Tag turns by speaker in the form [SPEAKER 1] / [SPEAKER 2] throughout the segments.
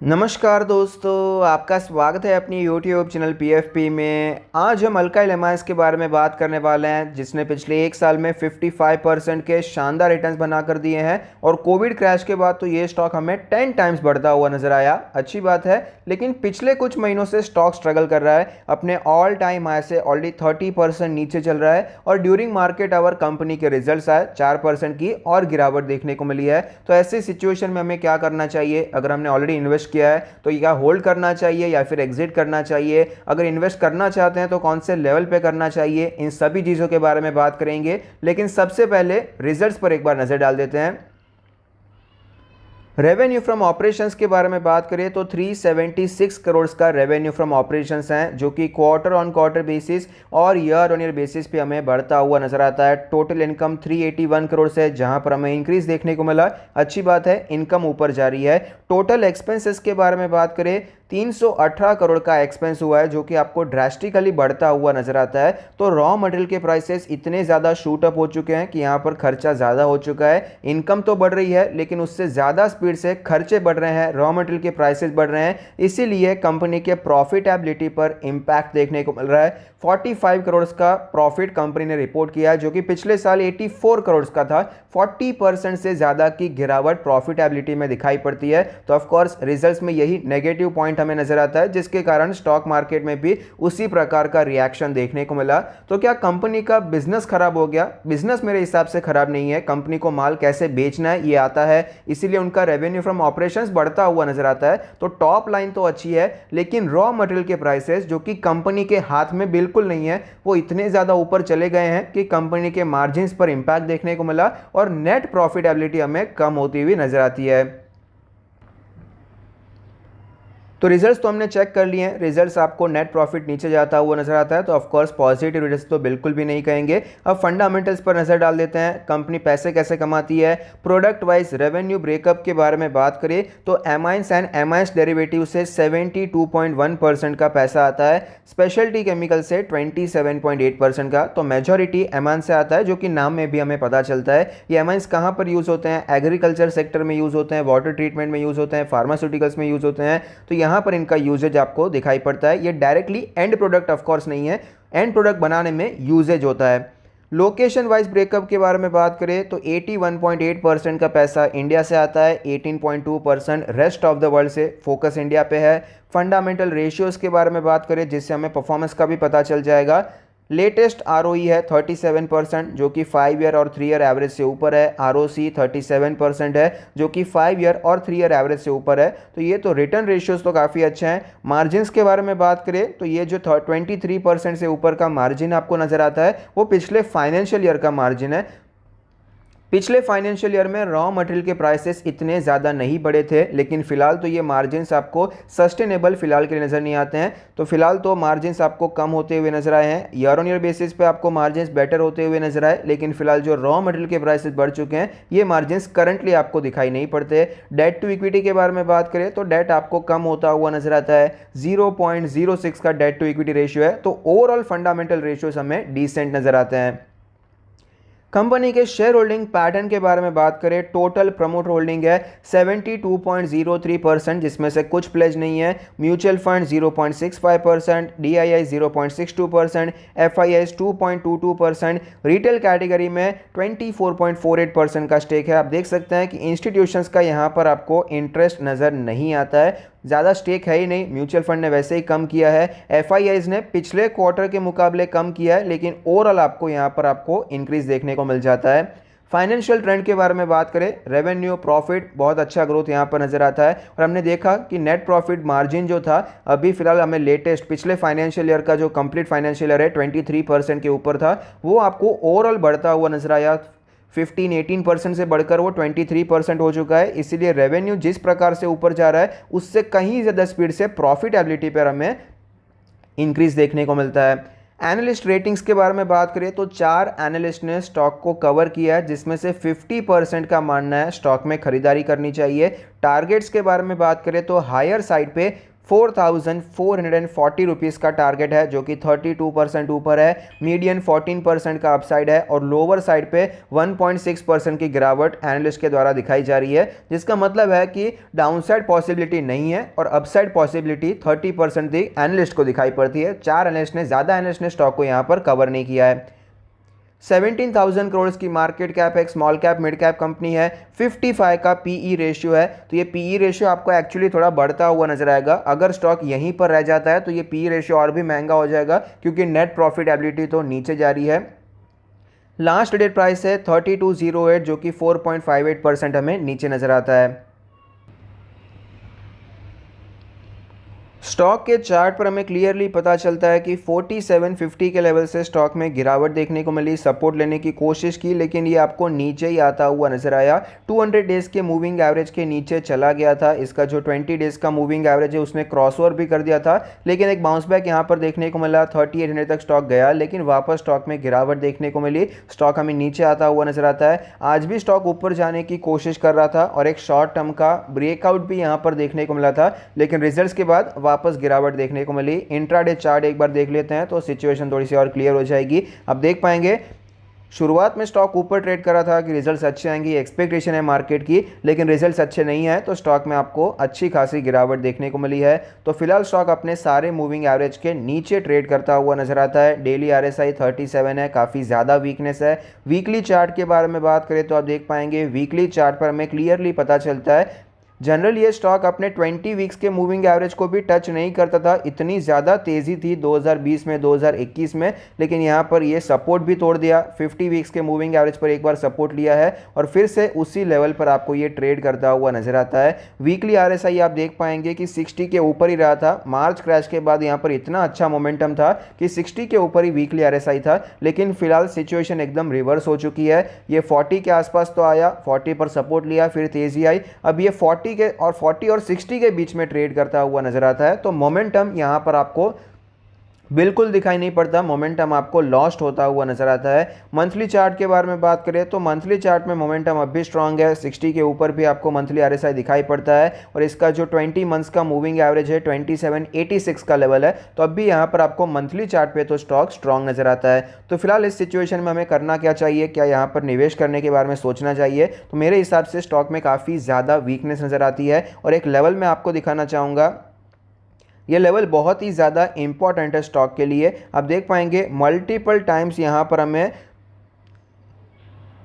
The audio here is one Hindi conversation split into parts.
[SPEAKER 1] नमस्कार दोस्तों, आपका स्वागत है अपनी यूट्यूब चैनल पीएफपी में। आज हम अल्काइल एमाइन्स के बारे में बात करने वाले हैं, जिसने पिछले एक साल में 55% के शानदार रिटर्न्स बना कर दिए हैं। और कोविड क्रैश के बाद तो ये स्टॉक हमें 10 टाइम्स बढ़ता हुआ नजर आया। अच्छी बात है, लेकिन पिछले कुछ महीनों से स्टॉक स्ट्रगल कर रहा है, अपने ऑल टाइम हाई से ऑलरेडी 30% नीचे चल रहा है। और ड्यूरिंग मार्केट आवर कंपनी के रिजल्ट्स आए, 4% की और गिरावट देखने को मिली है। तो ऐसी सिचुएशन में हमें क्या करना चाहिए? अगर हमने ऑलरेडी इन्वेस्ट किया है तो क्या होल्ड करना चाहिए या फिर एग्जिट करना चाहिए? अगर इन्वेस्ट करना चाहते हैं तो कौन से लेवल पे करना चाहिए? इन सभी चीजों के बारे में बात करेंगे, लेकिन सबसे पहले रिजल्ट्स पर एक बार नजर डाल देते हैं। रेवेन्यू फ्रॉम ऑपरेशंस के बारे में बात करें तो 376 करोड़ का रेवेन्यू फ्रॉम ऑपरेशंस है, जो कि क्वार्टर ऑन क्वार्टर बेसिस और ईयर ऑन ईयर बेसिस पे हमें बढ़ता हुआ नजर आता है। टोटल इनकम 381 करोड़ से, जहां पर हमें इंक्रीज देखने को मिला। अच्छी बात है, इनकम ऊपर जा रही है। टोटल एक्सपेंसेस के बारे में बात करें, 318 करोड़ का एक्सपेंस हुआ है, जो कि आपको ड्रास्टिकली बढ़ता हुआ नजर आता है। तो रॉ मटेरियल के प्राइसेस इतने ज़्यादा शूट अप हो चुके हैं कि यहाँ पर खर्चा ज़्यादा हो चुका है। इनकम तो बढ़ रही है, लेकिन उससे ज़्यादा स्पीड से खर्चे बढ़ रहे हैं, रॉ मटेरियल के प्राइसेस बढ़ रहे हैं। इसीलिए कंपनी के प्रॉफिटेबिलिटी पर इंपैक्ट देखने को मिल रहा है। 45 करोड़ का प्रॉफिट कंपनी ने रिपोर्ट किया, जो कि पिछले साल 84 करोड़ का था। 40% से ज़्यादा की गिरावट प्रॉफिटेबिलिटी में दिखाई पड़ती है। तो ऑफकोर्स रिजल्ट्स में यही नेगेटिव पॉइंट हमें नजर आता है, जिसके कारण स्टॉक मार्केट में भी उसी प्रकार का रिएक्शन देखने को मिला। तो क्या कंपनी का बिजनेस खराब हो गया? बिजनेस मेरे हिसाब से खराब नहीं है। कंपनी को माल कैसे बेचना है ये आता है, इसीलिए उनका रेवेन्यू फ्रॉम ऑपरेशंस बढ़ता हुआ नजर आता है। तो टॉप लाइन तो अच्छी है, लेकिन रॉ मटेरियल के प्राइसेस, जो कि कंपनी के हाथ में बिल्कुल नहीं है, वो इतने ज्यादा ऊपर चले गए हैं कि कंपनी के मार्जिन्स पर इंपैक्ट देखने को मिला और नेट प्रॉफिटेबिलिटी हमें कम होती हुई नजर आती है। तो रिजल्ट्स तो हमने चेक कर लिए हैं। रिजल्ट्स आपको नेट प्रॉफिट नीचे जाता हुआ नजर आता है, तो ऑफकोर्स पॉजिटिव रिजल्ट्स तो बिल्कुल भी नहीं कहेंगे। अब फंडामेंटल्स पर नजर डाल देते हैं, कंपनी पैसे कैसे कमाती है। प्रोडक्ट वाइज रेवेन्यू ब्रेकअप के बारे में बात करें तो एमाइंस एंड एमाइंस डेरिवेटिव से 72.1% का पैसा आता है, स्पेशलिटी केमिकल से 27.8% का। तो मेजॉरिटी एमाइंस से आता है, जो कि नाम में भी हमें पता चलता है। ये एमाइंस कहाँ पर यूज होते हैं? एग्रीकल्चर सेक्टर में यूज होते हैं, वाटर ट्रीटमेंट में यूज होते हैं, फार्मास्यूटिकल्स में यूज होते हैं। तो यहाँ पर इनका यूजेज आपको दिखाई पड़ता है। ये directly and product of course नहीं है, एंड प्रोडक्ट बनाने में यूजेज होता है। लोकेशन वाइज ब्रेकअप के बारे में बात करें तो 81.8% का पैसा इंडिया से आता है, 18.2% रेस्ट ऑफ द वर्ल्ड से। फोकस इंडिया पे है। फंडामेंटल रेशियोज के बारे में बात करें, जिससे हमें परफॉर्मेंस का भी पता चल जाएगा। लेटेस्ट आरओई है 37%, जो कि 5 ईयर और 3 ईयर एवरेज से ऊपर है। आरओसी 37% है, जो कि 5 ईयर और 3 ईयर एवरेज से ऊपर है। तो ये तो रिटर्न रेशियोज तो काफ़ी अच्छे हैं। मार्जिन्स के बारे में बात करें तो ये जो 23% से ऊपर का मार्जिन आपको नजर आता है, वो पिछले फाइनेंशियल ईयर का मार्जिन है। पिछले फाइनेंशियल ईयर में रॉ मटेरियल के प्राइसेस इतने ज़्यादा नहीं बढ़े थे, लेकिन फिलहाल तो ये मार्जिन्स आपको सस्टेनेबल फिलहाल के लिए नज़र नहीं आते हैं। तो फिलहाल तो मार्जिन्स आपको कम होते हुए नजर आए हैं। ईयर ऑन ईयर बेसिस पे आपको मार्जिन्स बेटर होते हुए नजर आए, लेकिन फिलहाल जो रॉ मटेरियल के प्राइसेस बढ़ चुके हैं, ये मार्जिन्स करंटली आपको दिखाई नहीं पड़ते। डेट टू इक्विटी के बारे में बात करें तो डेट आपको कम होता हुआ नजर आता है। 0.06 का डेट टू इक्विटी रेशियो है। तो ओवरऑल फंडामेंटल रेशियोज हमें डिसेंट नजर आते हैं। कंपनी के शेयर होल्डिंग पैटर्न के बारे में बात करें, टोटल प्रमोट होल्डिंग है 72.03%, जिसमें से कुछ प्लेज नहीं है। Mutual fund 0.65%, DII 0.62%, FII 2.22%, retail category में 24.48% का स्टेक है। आप देख सकते हैं कि इंस्टीट्यूशंस का यहाँ पर आपको इंटरेस्ट नज़र नहीं आता है, ज़्यादा स्टेक है ही नहीं। म्यूचुअल फंड ने वैसे ही कम किया है, एफआईआईज ने पिछले क्वार्टर के मुकाबले कम किया है, लेकिन ओवरऑल आपको यहाँ पर आपको इंक्रीज देखने को मिल जाता है। फाइनेंशियल ट्रेंड के बारे में बात करें, रेवेन्यू प्रॉफिट बहुत अच्छा ग्रोथ यहाँ पर नजर आता है। और हमने देखा कि नेट प्रॉफिट मार्जिन जो था, अभी फिलहाल हमें लेटेस्ट पिछले फाइनेंशियल ईयर का जो कंप्लीट फाइनेंशियल ईयर है 23% के ऊपर था, वो आपको ओवरऑल बढ़ता हुआ नजर आया। 15-18% से बढ़कर वो 23% हो चुका है। इसीलिए रेवेन्यू जिस प्रकार से ऊपर जा रहा है, उससे कहीं ज़्यादा स्पीड से प्रॉफिटेबिलिटी पर हमें इंक्रीज देखने को मिलता है। एनालिस्ट रेटिंग्स के बारे में बात करें तो 4 एनालिस्ट ने स्टॉक को कवर किया है, जिसमें से 50% का मानना है स्टॉक में खरीदारी करनी चाहिए। टारगेट्स के बारे में बात करें तो हायर साइड पे 4,440 रुपीज़ का टारगेट है, जो कि 32% ऊपर है। मीडियन 14% का अपसाइड है और लोअर साइड पे 1.6% की गिरावट एनालिस्ट के द्वारा दिखाई जा रही है, जिसका मतलब है कि डाउनसाइड पॉसिबिलिटी नहीं है और अपसाइड पॉसिबिलिटी 30% दी एनालिस्ट को दिखाई पड़ती है। ज़्यादा एनालिस्ट ने स्टॉक को यहाँ पर कवर नहीं किया है। 17,000 करोड़ की मार्केट कैप है, small cap mid cap company है। 55 का पीई रेशियो है, तो ये पीई रेशियो आपको एक्चुअली थोड़ा बढ़ता हुआ नजर आएगा। अगर स्टॉक यहीं पर रह जाता है तो ये पीई रेशियो और भी महंगा हो जाएगा, क्योंकि नेट प्रॉफिटेबिलिटी तो नीचे जा रही है। लास्ट डेट प्राइस है 3208, जो कि 4.58% हमें नीचे नजर आता है। स्टॉक के चार्ट पर हमें क्लियरली पता चलता है कि 4750 के लेवल से स्टॉक में गिरावट देखने को मिली, सपोर्ट लेने की कोशिश की, लेकिन ये आपको नीचे ही आता हुआ नजर आया। 200 डेज के मूविंग एवरेज के नीचे चला गया था। इसका जो 20 डेज का मूविंग एवरेज है उसने क्रॉसओवर भी कर दिया था, लेकिन एक बाउंस बैक यहाँ पर देखने को मिला। 3800 तक स्टॉक गया, लेकिन वापस स्टॉक में गिरावट देखने को मिली। स्टॉक हमें नीचे आता हुआ नजर आता है। आज भी स्टॉक ऊपर जाने की कोशिश कर रहा था और एक शॉर्ट टर्म का ब्रेकआउट भी यहाँ पर देखने को मिला था, लेकिन रिजल्ट्स के बाद वापस गिरावट देखने को मिली। इंट्राडे चार्ट एक बार देख लेते हैं तो सिचुएशन थोड़ी सी और क्लियर हो जाएगी। अब देख पाएंगे शुरुआत में स्टॉक ऊपर ट्रेड कर रहा था कि रिजल्ट्स अच्छे आएंगे, एक्सपेक्टेशन है मार्केट की, लेकिन रिजल्ट्स अच्छे नहीं है तो स्टॉक में आपको अच्छी खासी गिरावट देखने को मिली है। तो फिलहाल स्टॉक अपने सारे मूविंग एवरेज के नीचे ट्रेड करता हुआ नजर आता है। डेली आरएसआई 37 है, काफ़ी ज़्यादा वीकनेस है। वीकली चार्ट के बारे में बात करें तो आप देख पाएंगे वीकली चार्ट पर हमें क्लियरली पता चलता है जनरल ये स्टॉक अपने 20 वीक्स के मूविंग एवरेज को भी टच नहीं करता था। इतनी ज़्यादा तेज़ी थी 2020 में, 2021 में, लेकिन यहाँ पर ये सपोर्ट भी तोड़ दिया। 50 वीक्स के मूविंग एवरेज पर एक बार सपोर्ट लिया है और फिर से उसी लेवल पर आपको ये ट्रेड करता हुआ नजर आता है। वीकली आरएसआई आप देख पाएंगे कि 60 के ऊपर ही रहा था। मार्च क्रैश के बाद यहाँ पर इतना अच्छा मोमेंटम था कि 60 के ऊपर ही वीकली आरएसआई था, लेकिन फिलहाल सिचुएशन एकदम रिवर्स हो चुकी है। ये 40 के आसपास तो आया, 40 पर सपोर्ट लिया, फिर तेज़ी आई। अब ये 40 और 60 के बीच में ट्रेड करता हुआ नजर आता है। तो मोमेंटम यहां पर आपको बिल्कुल दिखाई नहीं पड़ता, मोमेंटम आपको लॉस्ट होता हुआ नजर आता है। मंथली चार्ट के बारे में बात करें तो मंथली चार्ट में मोमेंटम अब भी स्ट्रांग है। 60 के ऊपर भी आपको मंथली आरएसआई दिखाई पड़ता है और इसका जो 20 मंथ्स का मूविंग एवरेज है 2786 का लेवल है, तो अब भी यहाँ पर आपको मंथली चार्ट पे तो स्टॉक स्ट्रांग नजर आता है। तो फिलहाल इस सिचुएशन में हमें करना क्या चाहिए, क्या यहाँ पर निवेश करने के बारे में सोचना चाहिए? तो मेरे हिसाब से स्टॉक में काफ़ी ज़्यादा वीकनेस नज़र आती है और एक लेवल मैं आपको दिखाना चाहूँगा। ये लेवल बहुत ही ज़्यादा इंपॉर्टेंट है स्टॉक के लिए। आप देख पाएंगे मल्टीपल टाइम्स यहाँ पर हमें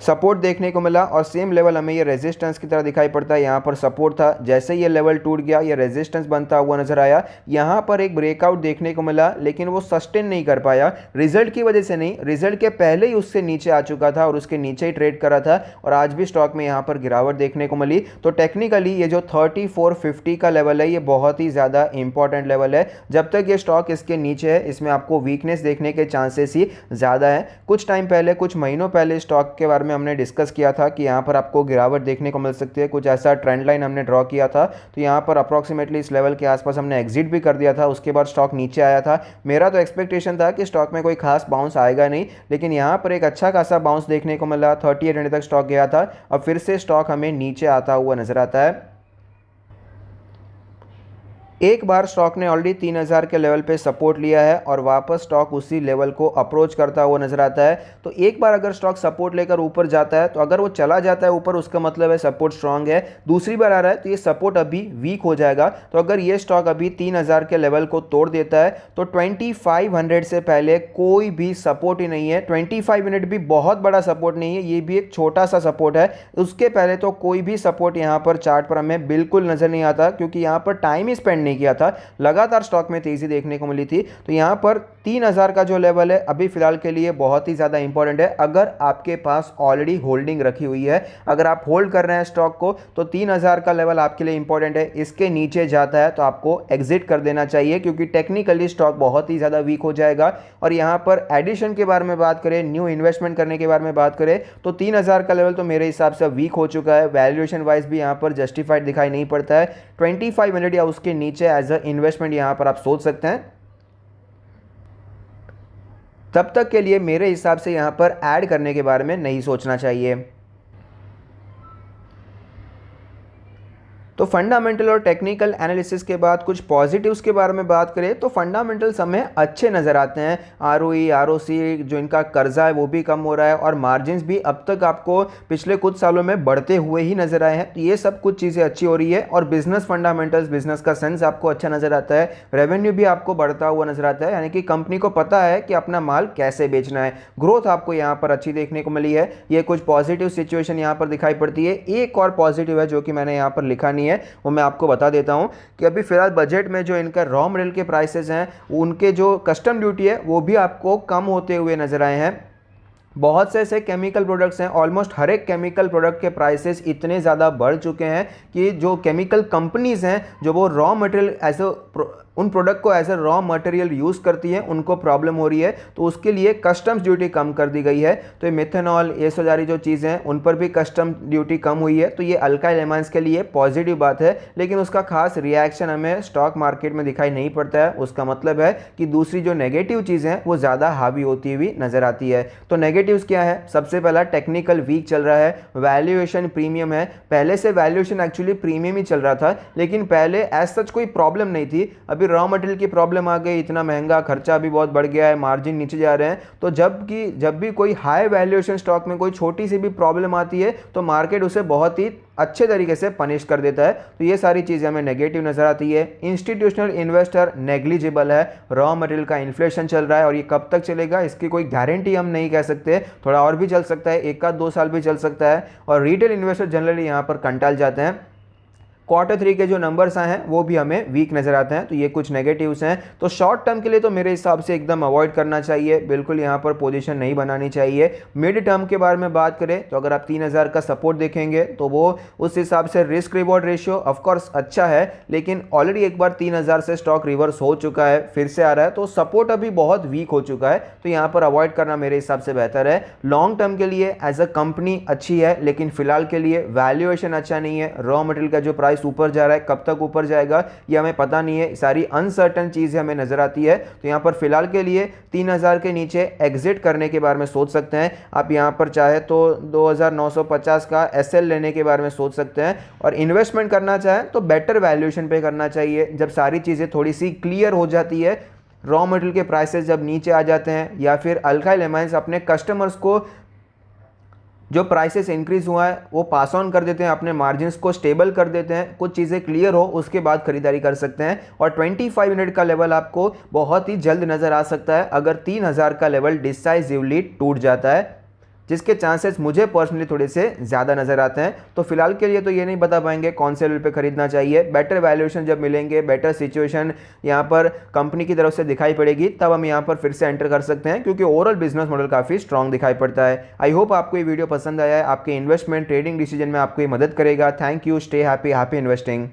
[SPEAKER 1] सपोर्ट देखने को मिला और सेम लेवल हमें ये रेजिस्टेंस की तरह दिखाई पड़ता है। यहाँ पर सपोर्ट था, जैसे ये लेवल टूट गया ये रेजिस्टेंस बनता हुआ नजर आया। यहाँ पर एक ब्रेकआउट देखने को मिला, लेकिन वो सस्टेन नहीं कर पाया। रिजल्ट की वजह से नहीं, रिजल्ट के पहले ही उससे नीचे आ चुका था और उसके नीचे ही ट्रेड करा था और आज भी स्टॉक में यहाँ पर गिरावट देखने को मिली। तो टेक्निकली ये जो 3450 का लेवल है ये बहुत ही ज़्यादा इंपॉर्टेंट लेवल है। जब तक ये स्टॉक इसके नीचे है इसमें आपको वीकनेस देखने के चांसेस ही ज़्यादा है। कुछ टाइम पहले, कुछ महीनों पहले स्टॉक के बारे में हमने डिस्कस किया था कि यहाँ पर आपको गिरावट देखने को मिल सकती है। कुछ ऐसा ट्रेंड लाइन हमने ड्रॉ किया था, तो यहाँ पर अप्रॉक्सीमेटली इस लेवल के आसपास हमने एग्जिट भी कर दिया था। उसके बाद स्टॉक नीचे आया था। मेरा तो एक्सपेक्टेशन था कि स्टॉक में कोई खास बाउंस आएगा नहीं, लेकिन यहाँ पर एक अच्छा खासा बाउंस देखने को मिला। 3800 तक स्टॉक गया था, अब फिर से स्टॉक हमें नीचे आता हुआ नजर आता है। एक बार स्टॉक ने ऑलरेडी 3000 के लेवल पे सपोर्ट लिया है और वापस स्टॉक उसी लेवल को अप्रोच करता हुआ नजर आता है। तो एक बार अगर स्टॉक सपोर्ट लेकर ऊपर जाता है, तो अगर वो चला जाता है ऊपर, उसका मतलब है सपोर्ट स्ट्रांग है। दूसरी बार आ रहा है तो ये सपोर्ट अभी वीक हो जाएगा। तो अगर ये स्टॉक अभी 3000 के लेवल को तोड़ देता है तो 2500 से पहले कोई भी सपोर्ट ही नहीं है। 25 मिनट भी बहुत बड़ा सपोर्ट नहीं है, ये भी एक छोटा सा सपोर्ट है। उसके पहले तो कोई भी सपोर्ट यहाँ पर चार्ट पर हमें बिल्कुल नजर नहीं आता, क्योंकि यहाँ पर टाइम ही स्पेंड किया था। लगातार स्टॉक में तेजी देखने को मिली थी। तो यहां पर 3000 का जो लेवल है अभी फिलहाल के लिए बहुत ही ज्यादा इंपॉर्टेंट है। अगर आपके पास ऑलरेडी होल्डिंग रखी हुई है, अगर आप होल्ड कर रहे हैं स्टॉक को, तो 3000 का लेवल आपके लिए इंपॉर्टेंट है। इसके नीचे जाता है तो आपको एग्जिट कर देना चाहिए, क्योंकि टेक्निकली स्टॉक बहुत ही ज्यादा वीक हो जाएगा। और यहां पर एडिशन के बारे में बात करें, न्यू इन्वेस्टमेंट करने के बारे में बात करें, तो 3000 का लेवल तो मेरे हिसाब से वीक हो चुका है। वैल्यूएशन वाइज भी यहां पर जस्टिफाइड दिखाई नहीं पड़ता है। 25 मिनट या उसके नीचे एज अ इन्वेस्टमेंट यहां पर आप सोच सकते हैं। तब तक के लिए मेरे हिसाब से यहां पर ऐड करने के बारे में नहीं सोचना चाहिए। तो फंडामेंटल और टेक्निकल एनालिसिस के बाद कुछ पॉजिटिव्स के बारे में बात करें तो फंडामेंटल्स हमें अच्छे नज़र आते हैं। आरओई, आरओसी, जो इनका कर्जा है वो भी कम हो रहा है और मार्जिन्स भी अब तक आपको पिछले कुछ सालों में बढ़ते हुए ही नज़र आए हैं। तो ये सब कुछ चीज़ें अच्छी हो रही है और बिजनेस फंडामेंटल्स, बिजनेस का सेंस आपको अच्छा नज़र आता है। रेवेन्यू भी आपको बढ़ता हुआ नजर आता है, यानी कि कंपनी को पता है कि अपना माल कैसे बेचना है। ग्रोथ आपको यहाँ पर अच्छी देखने को मिली है। ये कुछ पॉजिटिव सिचुएशन यहाँ पर दिखाई पड़ती है। एक और पॉजिटिव है जो कि मैंने यहाँ पर लिखा नहीं है, वो मैं आपको बता देता हूं कि अभी फिलहाल बजट में जो इनका रॉ मटेरियल के प्राइसेस हैं, उनके जो कस्टम ड्यूटी है वो भी आपको कम होते हुए नजर आए हैं। बहुत से ऐसे केमिकल प्रोडक्ट्स हैं, ऑलमोस्ट हर एक केमिकल प्रोडक्ट के प्राइसेस इतने ज़्यादा बढ़ चुके हैं कि जो केमिकल कंपनीज हैं जो वो रॉ मटेरियल उन प्रोडक्ट को as a raw material use करती है, उनको प्रॉब्लम हो रही है। तो उसके लिए कस्टम्स ड्यूटी कम कर दी गई है। तो ये मिथेनॉल, ये सारी जो चीज़ें हैं उन पर भी कस्टम ड्यूटी कम हुई है। तो ये अल्काइल एमाइंस के लिए पॉजिटिव बात है, लेकिन उसका खास रिएक्शन हमें स्टॉक मार्केट में दिखाई नहीं पड़ता है। उसका मतलब है कि दूसरी जो नेगेटिव चीज़ें हैं वो ज़्यादा हावी होती हुई नज़र आती है। तो नेगेटिव्स क्या है? सबसे पहला, टेक्निकल वीक चल रहा है, वैल्यूएशन प्रीमियम है। पहले से वैल्यूएशन एक्चुअली प्रीमियम ही चल रहा था, लेकिन पहले एज सच कोई प्रॉब्लम नहीं थी। अभी रॉ मटेरियल की प्रॉब्लम आ गई, इतना महंगा, खर्चा भी बहुत बढ़ गया है, मार्जिन नीचे जा रहे हैं। तो जब भी कोई हाई वैल्यूएशन स्टॉक में कोई छोटी सी भी प्रॉब्लम आती है तो मार्केट उसे बहुत ही अच्छे तरीके से पनिश कर देता है। तो ये सारी चीज़ें हमें नेगेटिव नजर आती है। इंस्टीट्यूशनल इन्वेस्टर नेग्लिजिबल है। रॉ मटेरियल का इन्फ्लेशन चल रहा है और ये कब तक चलेगा इसकी कोई गारंटी हम नहीं कह सकते। थोड़ा और भी चल सकता है, 1-2 साल भी चल सकता है। और रिटेल इन्वेस्टर जनरली यहाँ पर कंटाल जाते हैं। Q3 के जो नंबर्स आए हैं वो भी हमें वीक नजर आते हैं। तो ये कुछ नेगेटिव्स हैं। तो शॉर्ट टर्म के लिए तो मेरे हिसाब से एकदम अवॉइड करना चाहिए, बिल्कुल यहाँ पर पोजीशन नहीं बनानी चाहिए। मिड टर्म के बारे में बात करें तो अगर आप 3000 का सपोर्ट देखेंगे तो वो उस हिसाब से रिस्क रिवॉर्ड रेशियो ऑफकोर्स अच्छा है, लेकिन ऑलरेडी एक बार 3000 से स्टॉक रिवर्स हो चुका है, फिर से आ रहा है, तो सपोर्ट अभी बहुत वीक हो चुका है। तो यहाँ पर अवॉइड करना मेरे हिसाब से बेहतर है। लॉन्ग टर्म के लिए एज अ कंपनी अच्छी है, लेकिन फिलहाल के लिए वैल्यूएशन अच्छा नहीं है। रॉ मटेरियल का जो प्राइस ऊपर जा रहा है, कब तक ऊपर जाएगा ये हमें पता नहीं है। सारी अनसर्टन चीजें हमें नजर आती है। तो यहां पर फिलहाल के लिए 3000 के नीचे एग्जिट करने के बारे में सोच सकते हैं आप। यहां पर चाहे तो 2950 का एसएल लेने के बारे में सोच सकते हैं। और इन्वेस्टमेंट करना चाहे तो बेटर वैल्यूएशन पे करना चाहिए, जब सारी चीजें थोड़ी सी क्लियर हो जाती है, रॉ मटेरियल के प्राइसेस जब नीचे आ जाते हैं, या फिर अल्काइल एमाइंस अपने कस्टमर्स को जो प्राइसेस इंक्रीज हुआ है वो पास ऑन कर देते हैं, अपने मार्जिन्स को स्टेबल कर देते हैं, कुछ चीज़ें क्लियर हो उसके बाद खरीदारी कर सकते हैं। और 25 मिनट का लेवल आपको बहुत ही जल्द नज़र आ सकता है अगर 3000 का लेवल डिसाइसिवली टूट जाता है, जिसके चांसेस मुझे पर्सनली थोड़े से ज़्यादा नज़र आते हैं। तो फिलहाल के लिए तो ये नहीं बता पाएंगे कौन से लेवल पे खरीदना चाहिए। बेटर वैल्यूएशन जब मिलेंगे, बेटर सिचुएशन यहाँ पर कंपनी की तरफ से दिखाई पड़ेगी, तब हम यहाँ पर फिर से एंटर कर सकते हैं, क्योंकि ओवरऑल बिजनेस मॉडल काफ़ी स्ट्रॉन्ग दिखाई पड़ता है। आई होप आपको ये वीडियो पसंद आया है, आपके इन्वेस्टमेंट ट्रेडिंग डिसीजन में आपको ये मदद करेगा। Thank you, stay happy, happy investing.